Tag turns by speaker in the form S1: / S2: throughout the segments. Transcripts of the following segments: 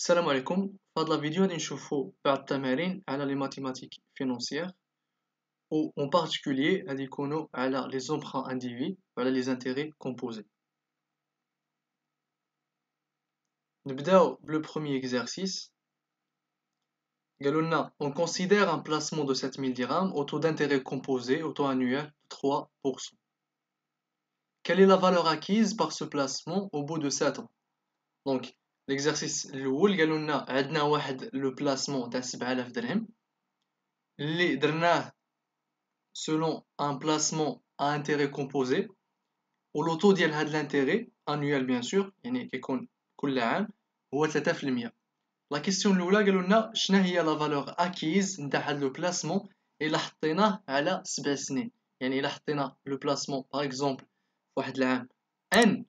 S1: السلام عليكم. في هذه الفيديو غادي نشوفوا بعض التمارين على لي ماتيماتيك فينونسيير و en particulier غادي يكونوا على les emprunts indivis وعلى les intérêts composés. نبداو بلو premier exercice. قالوا لنا on considère un placement de 7000 dirhams au taux d'intérêt composé au taux annuel de 3%. Quelle est la valeur acquise par ce placement au bout de 7 ans? Donc l'exercice الاول قالوا لنا عندنا واحد لو بلاسمون تاع 7000 درهم اللي درناه selon un placement à intérêt composé و le taux ديال هاد l'intérêt annuel bien sûr يعني كيكون كل عام هو 3%. لا كيسيون الاولى قالوا لنا شنو هي لا فالور اكيز نتاع هاد لو بلاسمون الا حطيناه على 7 سنين. يعني الا حطينا لو بلاسمون باغ اكزومبل واحد العام ان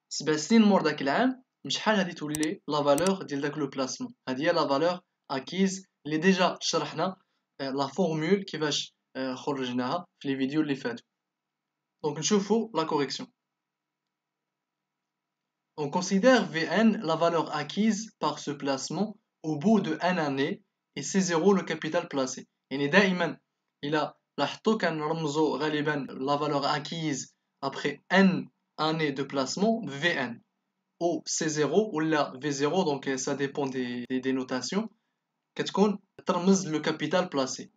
S1: 7 سنين مور داك العام شحال غادي تولي لا فالور ديال داك لو بلاسمون. هادي هي لا فالور اكيز اللي ديجا شرحنا لا فورمول كيفاش خرجناها في لي فيديو اللي فاتوا. دونك نشوفوا لا كوريكسيون. On considère Vn la valeur acquise par ce placement au bout de n année et C0 le capital placé. يعني دائما إلا لاحظتوا كنرمزوا غالبا la valeur acquise après n années de placement Vn ou C0 ou la V0, donc ça dépend des notations, كتكون ترمز le capital placé.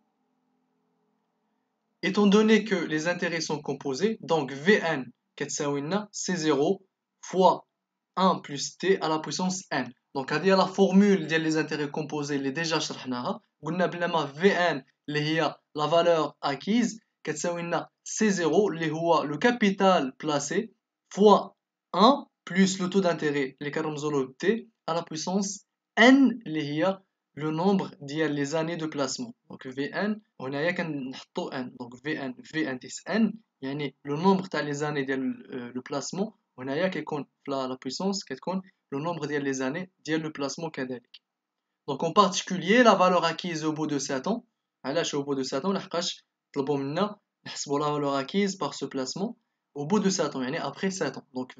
S1: Étant donné que les intérêts sont composés, donc Vn كتساوي لنا C0 fois 1 plus t à la puissance n. Donc هذه la formule ديال les intérêts composés اللي déjà شرحناها. قلنا بلا ما Vn اللي هي la valeur acquise كتساوي لنا C0 اللي هو le capital placé fois 1 plus le taux d'intérêt اللي كنرمزوا له t à la puissance n اللي هي le nombre ديال les années de placement. Donc Vn هنايا كنحطوا n. Donc Vn ديس n يعني le nombre تاع les années ديال le placement. هنايا كيكون la puissance كتكون le nombre ديال les années ديال le placement كذلك. Donc en particulier la valeur acquise au bout de 7 ans. علاش au bout de 7 ans لحقاش طلبوا منا نحسبوا la valeur acquise par ce placement au bout de 7 ans يعني après 7 ans. Donc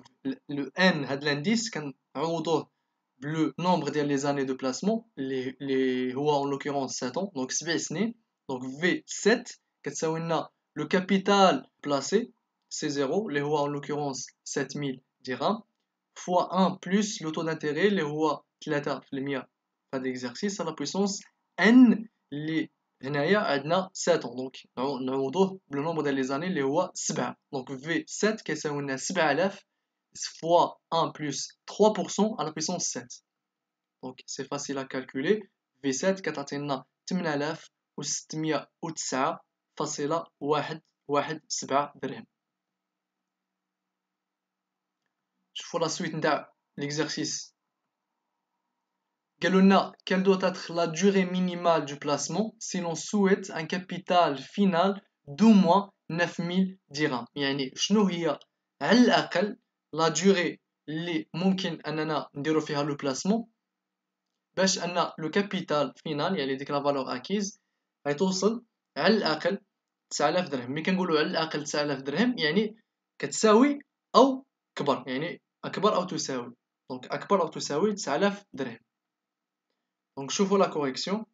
S1: le n هاد l'indice كنعوضوه le nombre des années de placement les هو en l'occurrence 7 ans donc 7 سنين. donc V7 كتساوي لنا le capital placé C0 اللي هو en l'occurrence 7000 dirhams fois 1 plus le taux d'intérêt اللي هو 3% في هذا l'exercice à la puissance n اللي هنايا عندنا 7 ans donc نعوضوه le nombre des années اللي هو 7. donc V7 كيساوي لنا 7000 fois 1 plus 3% à la puissance 7. Donc c'est facile à calculer. V7 كتعطينا 8609.117 درهم. شوفوا la suite نتاع l'exercice. قالوا لنا quelle doit être la durée minimale du placement si l'on souhaite un capital final d'au moins 9000 dirhams. يعني شنو هي على الأقل la durée اللي ممكن أننا نديرو فيها لو بلاسمون باش ان لو كابيتال فينال يعني ديك لا فالور اكيز غتوصل على الاقل 9000 درهم. ملي كنقولوا على الاقل 9000 درهم يعني كتساوي او كبر يعني اكبر او تساوي. دونك اكبر او تساوي 9000 درهم. دونك شوفوا لا كوريكسيون.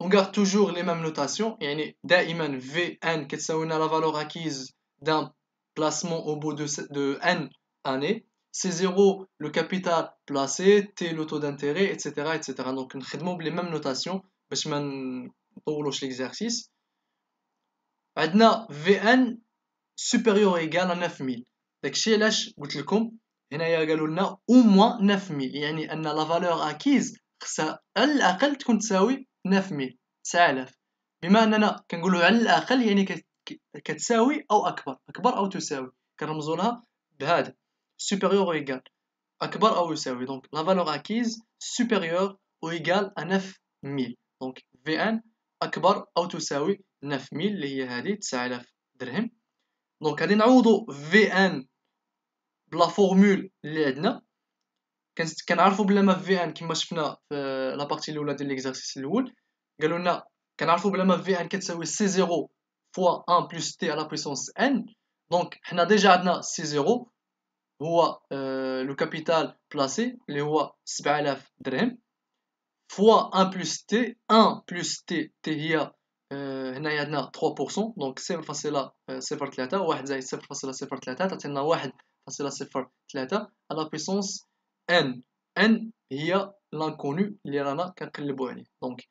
S1: on garde toujours les mêmes notations يعني دائما Vn كتساوي لنا لا فالور اكيز d'un placement au bout de n années. C0 le capital placé, T le taux d'intérêt, etc. etc. Donc نخدمو بلي mêmes notations باش ما نطولوش l'exercice. عندنا Vn supérieur ou égal à 9000. داكشي علاش قلت لكم هنايا قالوا لنا au moins 9000 يعني ان la valeur acquise خصها على الاقل تكون تساوي 9000 9000. بما اننا كنقولوا على الاقل يعني كتساوي او اكبر او تساوي كنرمزوا لها بهذا supérieur ou égal أكبر أو يساوي. donc la valeur acquise supérieure ou égale à 9000. donc Vn أكبر أو تساوي 9000 اللي هي هذه 9000 درهم. donc غادي نعوضو Vn بلا فورمول اللي عندنا كنعرفو بلا ما Vn كما شفنا في لابارتي الاولى ديال ليكزارسيس الاول قالوا لنا كنعرفو بلا ما Vn كتساوي C0 fois 1 plus t à la puissance n. donc حنا ديجا عندنا C0 هو لو كابيتال بلاسي اللي هو 7000 درهم fois 1 plus t 1 plus t هي هنايا عندنا 3% دونك 0.03 1 زائد 0.03 تعطينا 1.03 على بيسونس n n هي لانكونو اللي رانا كنقلبو عليه دونك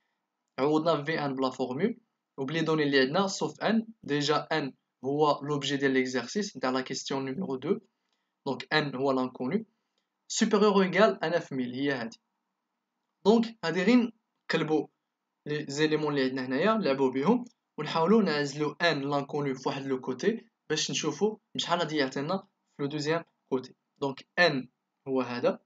S1: عوضنا في ان بلا فورمول وبلي دوني اللي عندنا سوف n ديجا n هو l'objet ديال l'exercice نتاع لا كيستيون نيميرو 2 دونك n هو لانكونو supérieur ou égal à 9000 هي هادي دونك هادي غير نقلبو لي زيليمون اللي عندنا هنايا نلعبو بهم ونحاولو نعزلو ان لانكونو فواحد لو كوتي باش نشوفو شحال غادي يعطينا في لو دوزيام كوتي دونك ان هو هذا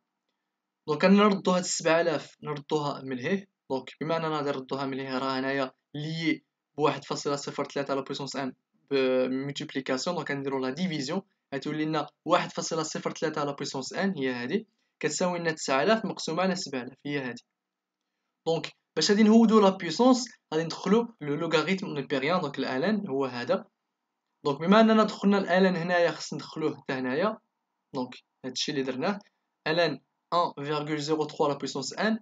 S1: دونك نردو هاد 7000 نردوها من لهيه دونك بما اننا غادي نردوها من لهيه راه هنايا ليي ب 1.03 على بويسونس ان بملتيبليكاسيون دونك غنديرو لا ديفيزيون غتولي لنا 1.03 على بويسونس ان هي هادي كتساوي لنا 9000 مقسومه على 7000 هي هادي دونك باش غادي نهودو لا بويسونس غادي ندخلو لو لوغاريتم نيبيريان دونك الالن هو هذا دونك بما اننا دخلنا الالن هنايا خص ندخلوه حتى هنايا دونك هادشي اللي درناه ln 1,03 la puissance n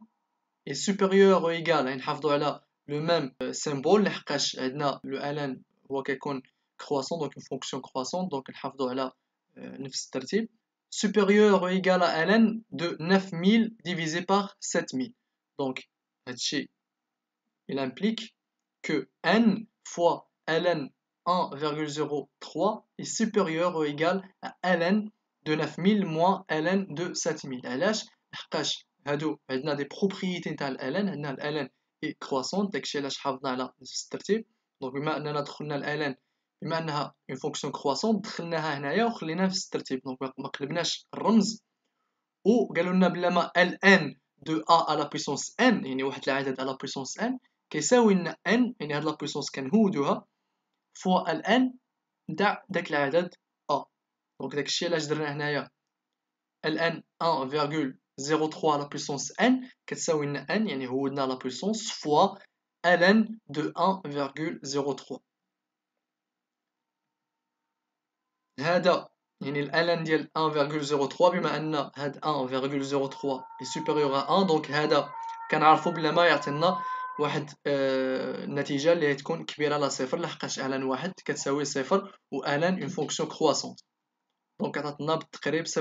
S1: est supérieur ou égal à نحافظوا على le même symbole لحقاش عندنا le ln هو كيكون croissant donc une fonction croissante donc نحافظوا على نفس الترتيب supérieur ou égal à ln de 9000 divisé par 7000 donc هادشي il implique que n fois ln 1,03 est supérieur ou égal à ln de 9000 moins ln de 7000 علاش لحقاش هادو عندنا دي بروبريتي نتاع ln عندنا ln est croissante داكشي علاش حافظنا على نفس الترتيب دونك بما اننا دخلنا ln بما انها اون فونكسيون كرواسون دخلناها هنايا وخليناها في نفس الترتيب دونك ما قلبناش الرمز وقالوا لنا بلا ما ln de a à la puissance n يعني واحد العدد على puissance n كيساوي لنا n يعني هاد لا puissance كنهودوها فوا الان نتاع داك العدد a دونك داكشي علاش درنا هنايا ln 1,03 على puissance n كتساوي لنا n يعني هودنا لا puissance فوا ln de 1,03 هذا يعني ln ديال 1,03 بما ان هاد 1,03 est supérieur à 1 دونك هذا كنعرفو بلا ما يعطينا واحد النتيجه اللي تكون كبيره على صفر لحقاش ln واحد كتساوي صفر و ln اون فونكسيون كرواسونت دونك عطاتنا بالتقريب 0.0295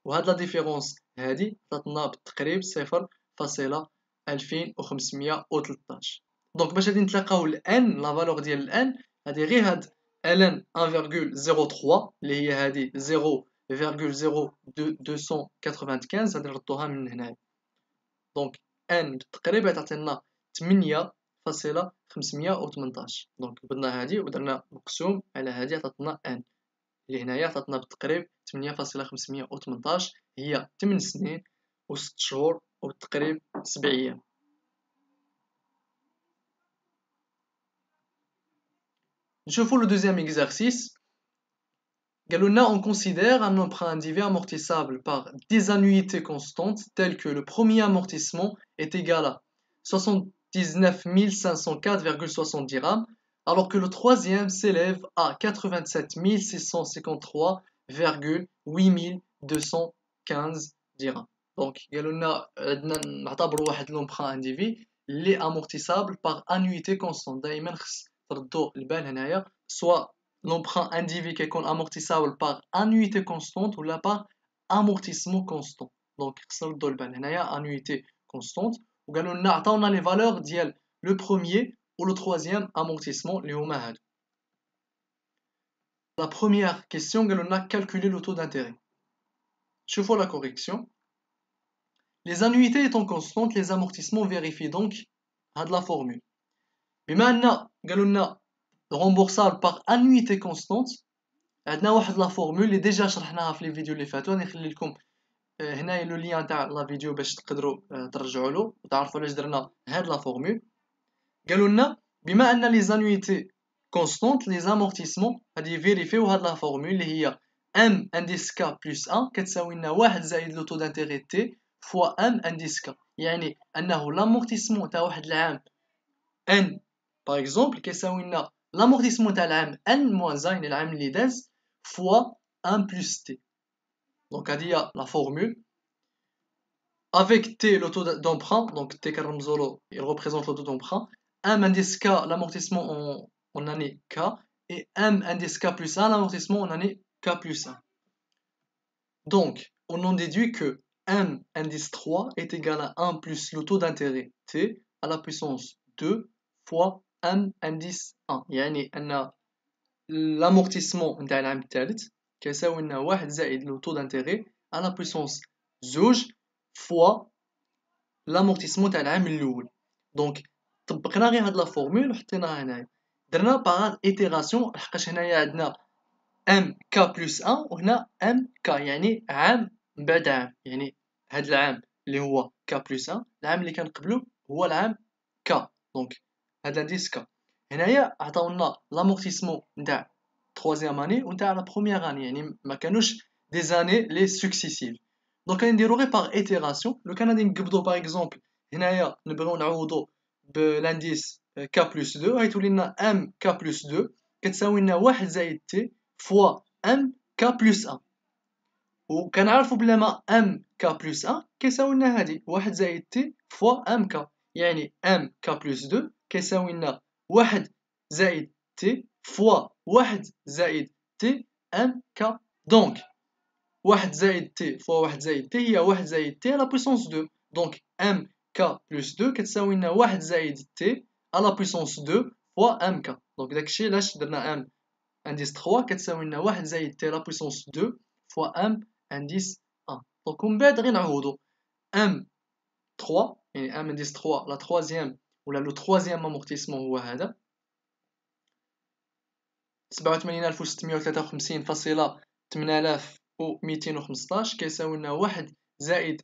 S1: وهاد لا ديفيرونس هادي عطاتنا بالتقريب 0.2513 دونك باش غادي نتلاقاو الان لا فالور ديال الان هادي غير هاد ln 1,03 اللي هي هادي 0,0295 غادي نردوها من هنايا دونك n بالتقريب تعطينا 8.518 دونك بدنا هادي ودرنا مقسوم على هادي عطاتنا n اللي هنايا عطاتنا بالتقريب 8.518 هي 8 سنين و 6 شهور وبالتقريب 7 ايام نشوفوا le deuxième exercice on considère un emprunt individuel amortissable par des annuités constantes telles que le premier amortissement est égal à 79 504,70 dirhams alors que le troisième s'élève à 87 653,8215 dirhams. Donc, on a l'emprunt individuel اللي amortissable par annuité constante. دائما خص تردو البال هنايا soit l'emprunt individuel qui est amortissable par annuité constante ou par amortissement constant. Donc, خص نردو البال هنايا annuité constante وقالوا لنا عطاونا لي فالور ديال لو بروميير ou le troisième amortissement اللي هما هادو. La première question قالوا لنا calculer le taux d'intérêt. شوفوا la correction. Les annuités étant constantes, les amortissements vérifient donc هاد la formule. بما أن قالوا لنا remboursable par annuité constante عندنا واحد لا فورمول اللي ديجا شرحناها في لي فيديو اللي فاتوا نخلي لكم هنايا لو لين تاع لا فيديو باش تقدروا ترجعوا له وتعرفوا علاش درنا هاد لا فورمول قالوا لنا بما ان لي زانويتي كونستانت لي زامورتيسمون غادي فيريفيو هاد لا فورمول اللي هي ام انديس كا بلس 1 كتساوي لنا 1 زائد لو طو دانتيغي تي فوا ام انديس كا يعني انه لامورتيسمون تاع واحد العام ان باغ اكزومبل كيساوي لنا لامورتيسمون تاع العام ان موان زا يعني العام اللي داز fois 1 plus t. Donc il y a la formule. Avec t, le taux d'emprunt, donc t Karamzolo, il représente le taux d'emprunt. M indice K, l'amortissement en année K. Et M indice K plus 1, l'amortissement en année K plus 1. Donc, on en déduit que M indice 3 est égal à 1 plus le taux d'intérêt T à la puissance 2 fois M indice 1. يعني أن l'amortissement نتاع العام الثالث كيساوي لنا 1 زائد le taux d'intérêt à la puissance 2 fois l'amortissement تاع العام الأول. Donc طبقنا غير هاد لا فورمول وحطيناها هنايا. درنا باغ ايتيراسيون لحقاش هنايا عندنا ام كا بلس 1 وهنا ام كا يعني عام من بعد عام، يعني هاد العام اللي هو كا بلس 1 العام اللي كان قبلو هو العام كا. دونك هاد الانديس كا هنايا عطاونا لامورتيسمون نتاع تروازيام اني ونتاع لا بروميير اني، يعني ما كانوش دي زاني لي سكسيسيف. دونك غادي نديرو غير باغ ايتيراسيون. لو كان غادي نقبضو باغ اكزومبل هنايا نبغيو نعوضو بالانديس كا بلس 2 غيتولي لنا ام كا بلس 2 كتساوي لنا 1 زائد تي فوا ام كا بلس 1. وكنعرفو بلا ما ام كا بلس 1 كيساوي لنا هادي 1 زائد تي فوا ام كا، يعني ام كا بلس 2 كيساوي لنا 1 زائد تي فوا 1 زائد تي ام كا. دونك 1 زائد تي فوا 1 زائد تي هي 1 زائد تي على بويسونس 2. دونك ام كا بلس 2 كتساوي لنا 1 زائد تي على بويسونس 2 فوا ام كا. دونك داكشي علاش درنا ام indice 3 كتساوي لنا 1 زائد تي لا بويسونس 2 فوا ام indice 1. دونك ومن بعد غير نعوضو ام 3 يعني ام indice 3 لا تروازيام ولا لو تروازيام امورتيسمون هو هذا 88653.8215 كيساوي لنا 1 زائد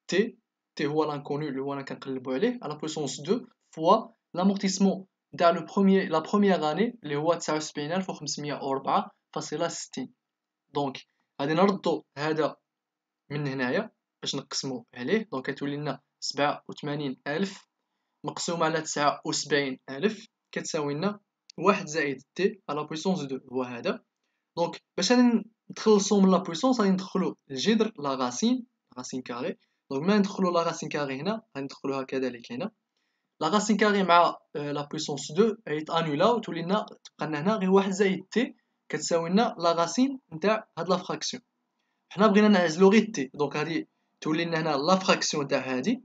S1: تي هو لانكونو اللي هو انا كنقلبو عليه على بويسونس 2 فوا لامورتيسمون تاع لا بروميير اني اللي هو 79504.60. دونك غادي نردو هذا من هنايا باش نقسمو عليه. دونك كتولي لنا 87,000 مقسومة على 79,000 كتساوي لنا 1 زائد تي على بويسونس 2 هو هذا. دونك باش نتخلصو من لا بويسونس غادي ندخلو الجذر لا غاسين كاري. دونك ما ندخلو لا غاسين كاري هنا غادي ندخلوها كذلك هنا. لا غاسين كاري مع لا بويسونس 2 يتانولاو تولي لنا تبقى لنا هنا غير 1 زائد تي كتساوي لنا لا غاسين نتاع هاد لا فراكسيون. حنا بغينا نعزلو غير تي دونك غادي تولي لنا هنا لا فراكسيون تاع هادي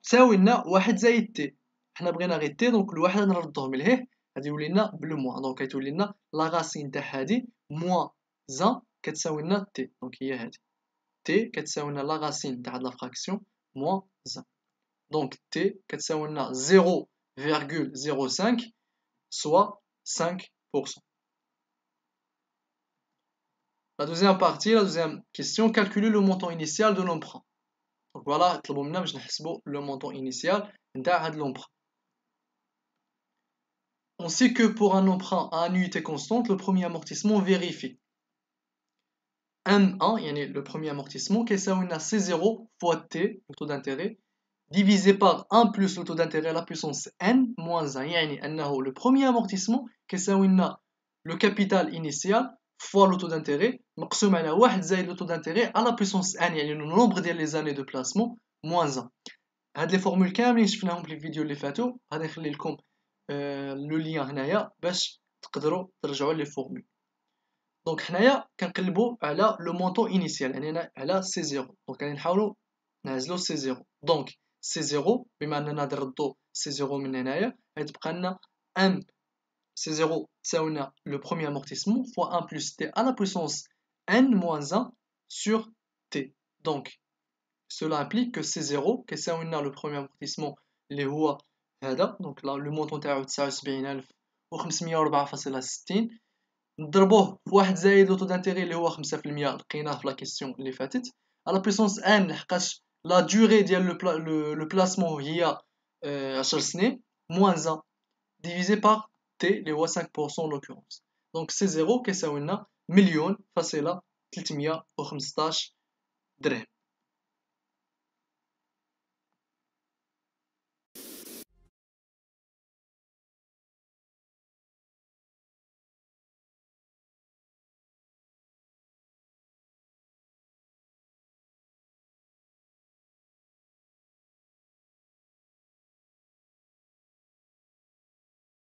S1: تساوي لنا 1 زائد تي. حنا بغينا غير تي دونك الواحد نردوه من لهيه غادي يولي لنا بلو موان. دونك غتولي لنا لا غاسين تاع هادي موان 1 كتساوي لنا تي. دونك هي هادي تي كتساوي لنا لا غاسين تاع هاد لا فراكسيون موان 1. دونك تي كتساوي لنا 0,05 soit 5%. La deuxième partie, la deuxième question, calculer le montant initial de l'emprunt. Donc voilà, le montant initial de l'emprunt. On sait que pour un emprunt à annuité constante, le premier amortissement vérifie. M1, le premier amortissement, qui est C0 fois T, le taux d'intérêt, divisé par 1 plus le taux d'intérêt à la puissance N moins 1. Le premier amortissement, qui est le capital initial, fois le taux d'intérêt, مقسوم على 1 زائد le taux d'intérêt à la puissance n, يعني le nombre ديال les années de placement moins 1. هاد لي فورمول كاملين شفناهم في الفيديو اللي فاتوا، غادي نخلي لكم لو لين هنايا باش تقدروا ترجعوا لي فورمول. دونك حنايا كنقلبوا على لو مونطون انيسيال يعني على سي زيرو. دونك غادي نحاولوا نعزلوا سي زيرو. دونك سي زيرو بما اننا نردوا سي زيرو من هنايا غتبقى لنا ام C0 تساوي لنا le premier amortissement fois 1 plus t à la puissance n moins 1 sur t. Donc cela implique que C0 كيساوي لنا le premier amortissement اللي هو هذا. donc là le montant تاعو 79,504.60 نضربوه في 1 زائد لو دانتيغي اللي هو 5% لقيناه في لا كيسيون اللي فاتت على بويسونس n لحقاش لا durée ديال لو بلاسمون هي 10 سنين moins 1 divisé par T اللي هو 5% en l'occurrence. Donc C0 كيساوي لنا 1,315,000 درهم.